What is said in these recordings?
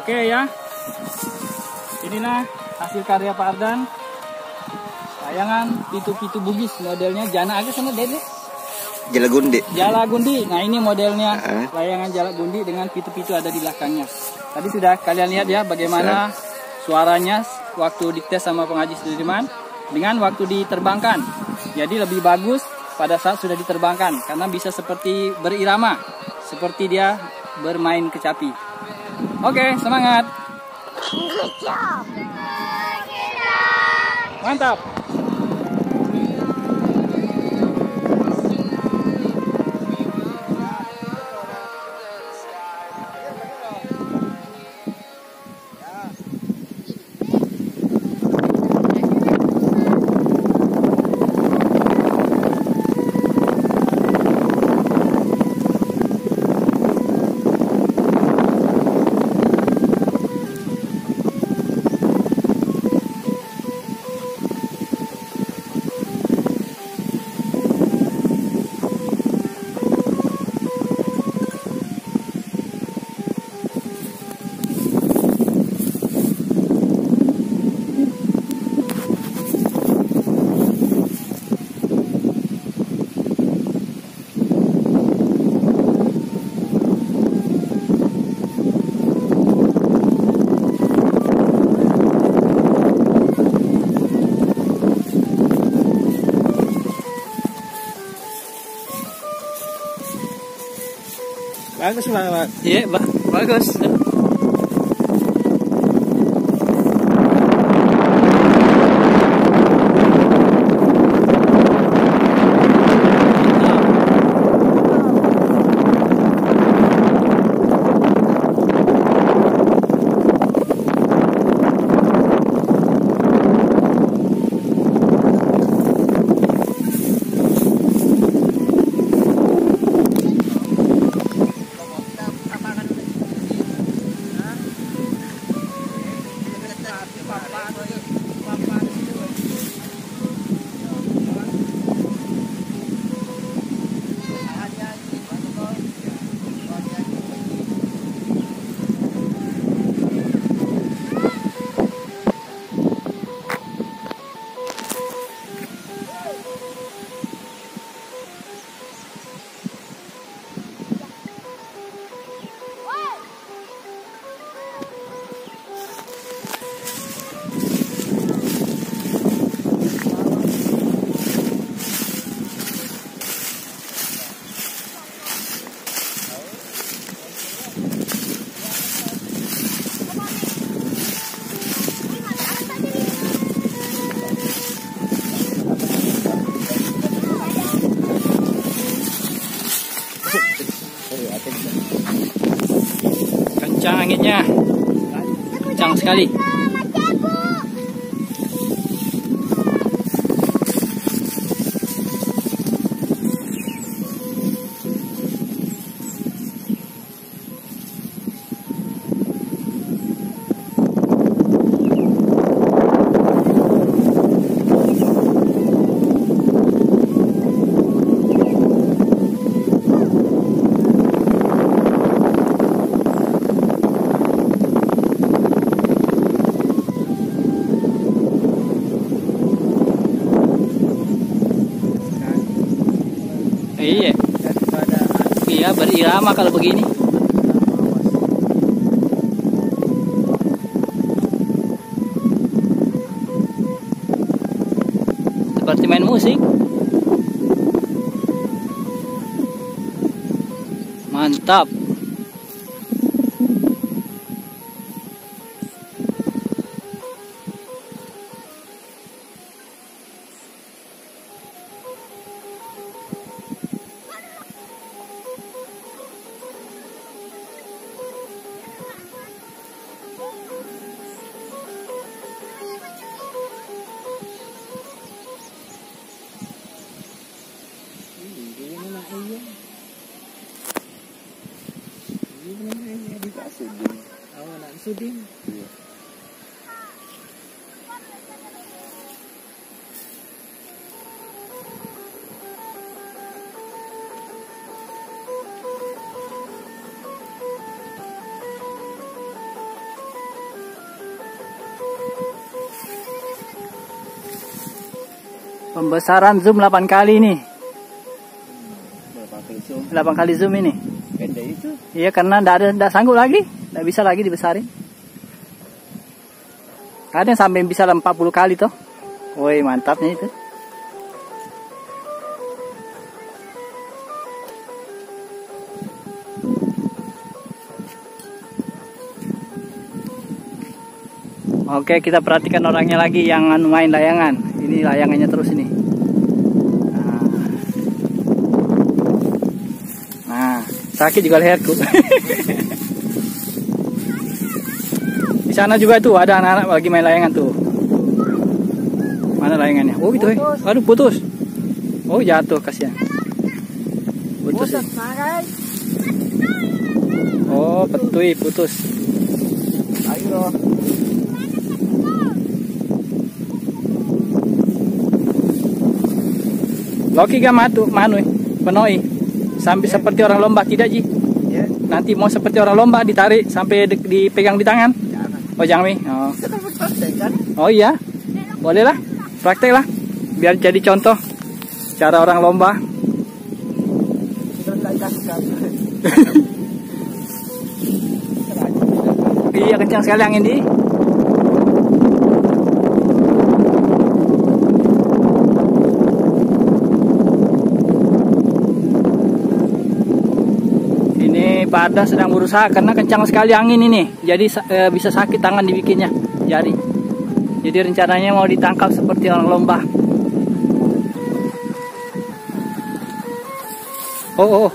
Oke ya, inilah hasil karya Pak Ardan. Layangan pitu-pitu Bugis, modelnya Jana Agus sama Dede. Jalagundi. Jalagundi. Nah ini modelnya layangan Jalagundi dengan pitu-pitu ada di belakangnya. Tadi sudah kalian lihat ya bagaimana suaranya waktu dites sama pengaji Sudirman dengan waktu diterbangkan. Jadi lebih bagus pada saat sudah diterbangkan karena bisa seperti berirama, seperti dia bermain kecapi. Oke, semangat. Mantap. Bagus banget. Iya, bagus. Kencang anginnya, kencang sekali. Iya, iya berirama kalau begini. Seperti main musik. Mantap. Sudin. Iya. Pembesaran zoom 8 kali nih. Berapa kali zoom? 8 kali zoom ini. Pendek itu. Iya, karena enggak sanggup lagi. Enggak bisa lagi dibesarin. Ada yang sampai bisa 40 kali toh. Woi, mantapnya itu. Oke, kita perhatikan orangnya lagi yang main layangan. Ini layangannya terus ini. Nah, sakit juga leherku. Di sana juga tuh ada anak-anak lagi main layangan tuh. Mana layangannya? Oh itu, aduh putus. Oh jatuh, kasihan. Putus. Oh petui putus. Ayo. Loki gak manui, penoi. Sampai seperti orang lomba tidak Ji? Ya. Nanti mau seperti orang lomba ditarik sampai dipegang di tangan. Jangan. Oh jangan Mi. Oh. Kita praktek kan? Oh iya, boleh lah, praktek lah, biar jadi contoh cara orang lomba. Kita nggak kasihkan. Iya kencang sekali angin di. Ini Pak Arda sedang berusaha karena kencang sekali angin ini, jadi bisa sakit tangan dibikinnya jari. Jadi rencananya mau ditangkap seperti orang lomba. Oh.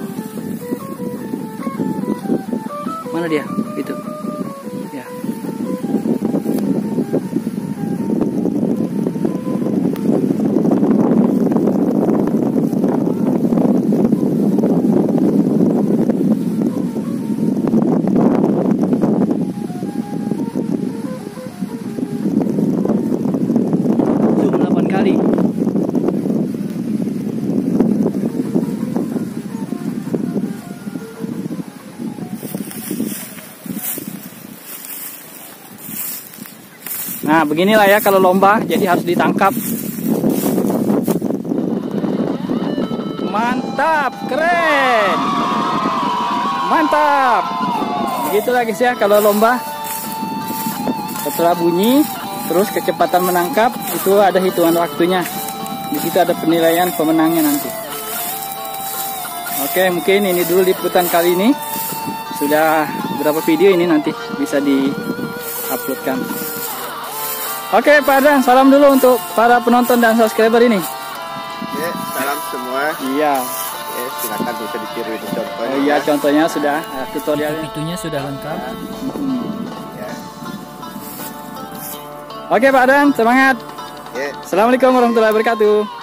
Mana dia? Itu. Ya. Zoom 8 kali. Nah, beginilah ya kalau lomba, jadi harus ditangkap. Mantap, keren. Mantap. Begitulah guys ya kalau lomba. Setelah bunyi, terus kecepatan menangkap, itu ada hitungan waktunya. Di situ ada penilaian pemenangnya nanti. Oke, mungkin ini dulu liputan kali ini. Sudah berapa video ini nanti bisa di-uploadkan. Oke Pak Arda, salam dulu untuk para penonton dan subscriber ini. Ya, salam semua. Iya. Ya, silakan bisa ditiru ini contohnya. Oh iya, contohnya sudah, tutorialnya. Itunya sudah lengkap. Ya. Oke Pak Arda, semangat. Ya. Assalamualaikum warahmatullahi wabarakatuh.